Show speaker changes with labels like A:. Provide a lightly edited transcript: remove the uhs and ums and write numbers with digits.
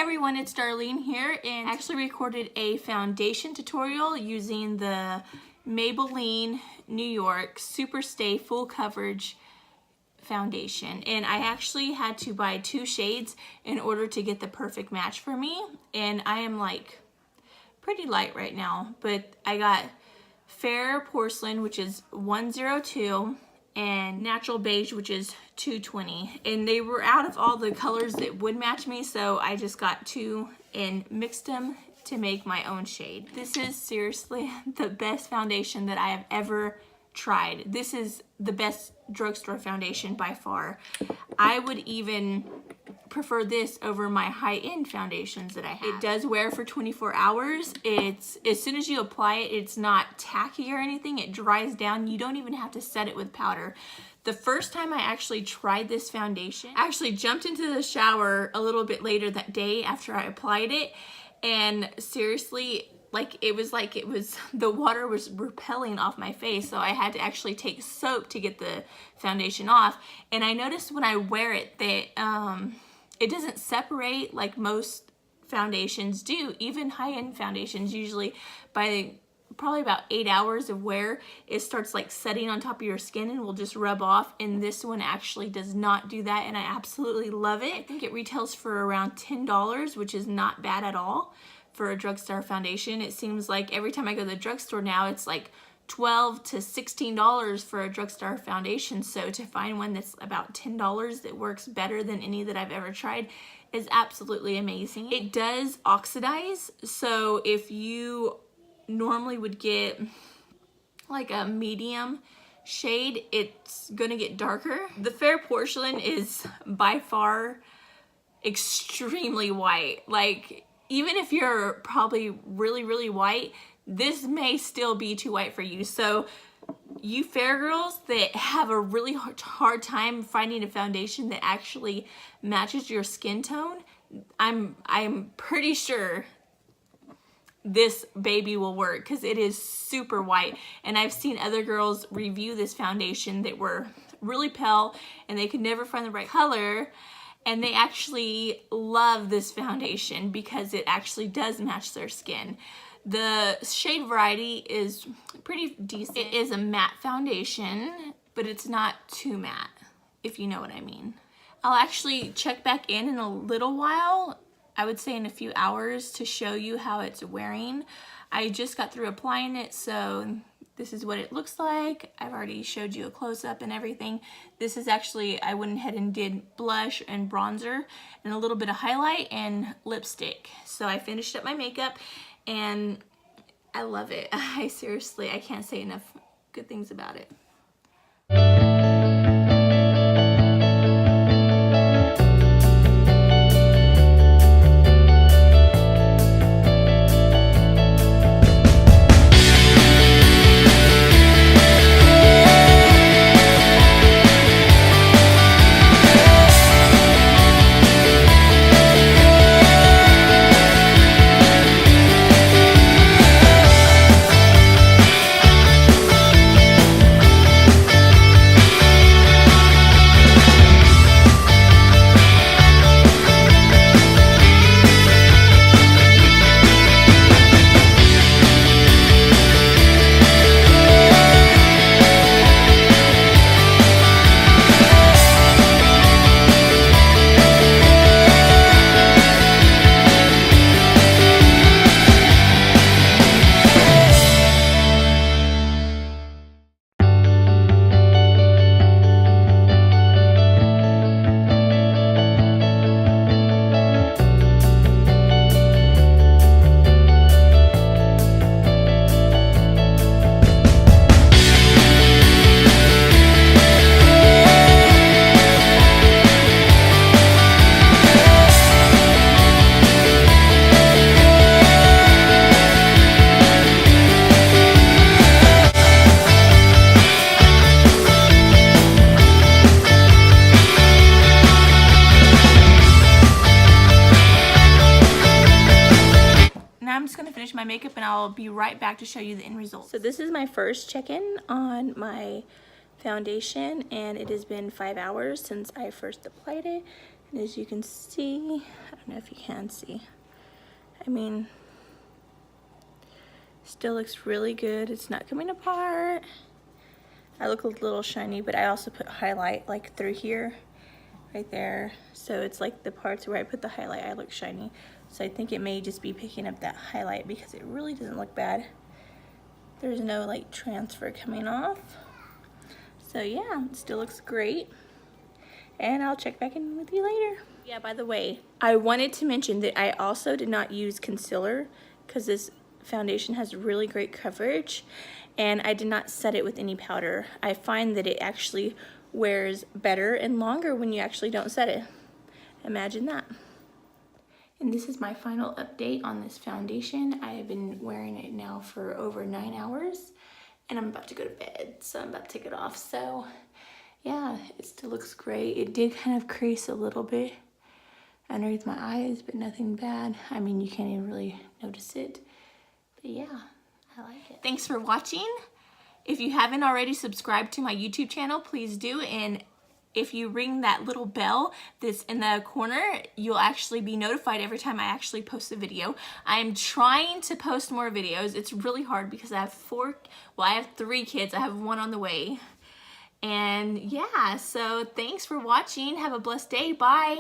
A: everyone, it's Darlene here, and I actually recorded a foundation tutorial using the Maybelline New York Super Stay Full Coverage foundation, and I actually had to buy 2 shades in order to get the perfect match for me. And I am like pretty light right now, but I got Fair Porcelain, which is 102, and Natural Beige, which is 220, and they were out of all the colors that would match me, so I just got 2 and mixed them to make my own shade. This is seriously the best foundation that I have ever tried. This is the best drugstore foundation by far. I would even prefer this over my high-end foundations that I have. It does wear for 24 hours. It's, as soon as you apply it, it's not tacky or anything. It dries down. You don't even have to set it with powder. The first time I actually tried this foundation, I actually jumped into the shower a little bit later that day after I applied it, and seriously, the water was repelling off my face, so I had to actually take soap to get the foundation off. And I noticed when I wear it that it doesn't separate like most foundations do. Even high-end foundations, usually by probably about 8 hours of wear, it starts like setting on top of your skin and will just rub off. And this one actually does not do that, and I absolutely love it. I think it retails for around $10, which is not bad at all for a drugstore foundation. It seems like every time I go to the drugstore now, it's like $12 to $16 for a drugstore foundation. So to find one that's about $10 that works better than any that I've ever tried is absolutely amazing. It does oxidize, so if you normally would get like a medium shade, it's gonna get darker. The Fair Porcelain is by far extremely white. Like, even if you're probably really white, this may still be too white for you. So you fair girls that have a really hard time finding a foundation that actually matches your skin tone, I'm pretty sure this baby will work, because it is super white. And I've seen other girls review this foundation that were really pale and they could never find the right color, and they actually love this foundation because it actually does match their skin. The shade variety is pretty decent. It is a matte foundation, but it's not too matte, if you know what I mean. I'll actually check back in a little while, I would say in a few hours, to show you how it's wearing. I just got through applying it, so this is what it looks like. I've already showed you a close-up and everything. This is actually, I went ahead and did blush and bronzer and a little bit of highlight and lipstick. So I finished up my makeup and I love it. I can't say enough good things about it. Finish my makeup and I'll be right back to show you the end result. So this is my first check-in on my foundation, and it has been 5 hours since I first applied it. And as you can see, don't know if you can see. I mean, still looks really good. It's not coming apart. I look a little shiny, but I also put highlight like through here, right there. So it's like the parts where I put the highlight, I look shiny. So I think it may just be picking up that highlight because it really doesn't look bad. There's no like transfer coming off. So yeah, it still looks great. And I'll check back in with you later. Yeah, by the way, I wanted to mention that I also did not use concealer because this foundation has really great coverage, and I did not set it with any powder. I find that it actually wears better and longer when you actually don't set it. Imagine that. And this is my final update on this foundation. I have been wearing it now for over 9 hours, and I'm about to go to bed, so I'm about to take it off. So yeah, it still looks great. It did kind of crease a little bit underneath my eyes, but nothing bad. I mean, you can't even really notice it. But yeah, I like it. Thanks for watching. If you haven't already subscribed to my YouTube channel, please do. And if you ring that little bell that's in the corner, you'll actually be notified every time I actually post a video. I'm trying to post more videos. It's really hard because I have I have 3 kids. I have 1 on the way. And yeah, so thanks for watching. Have a blessed day. Bye.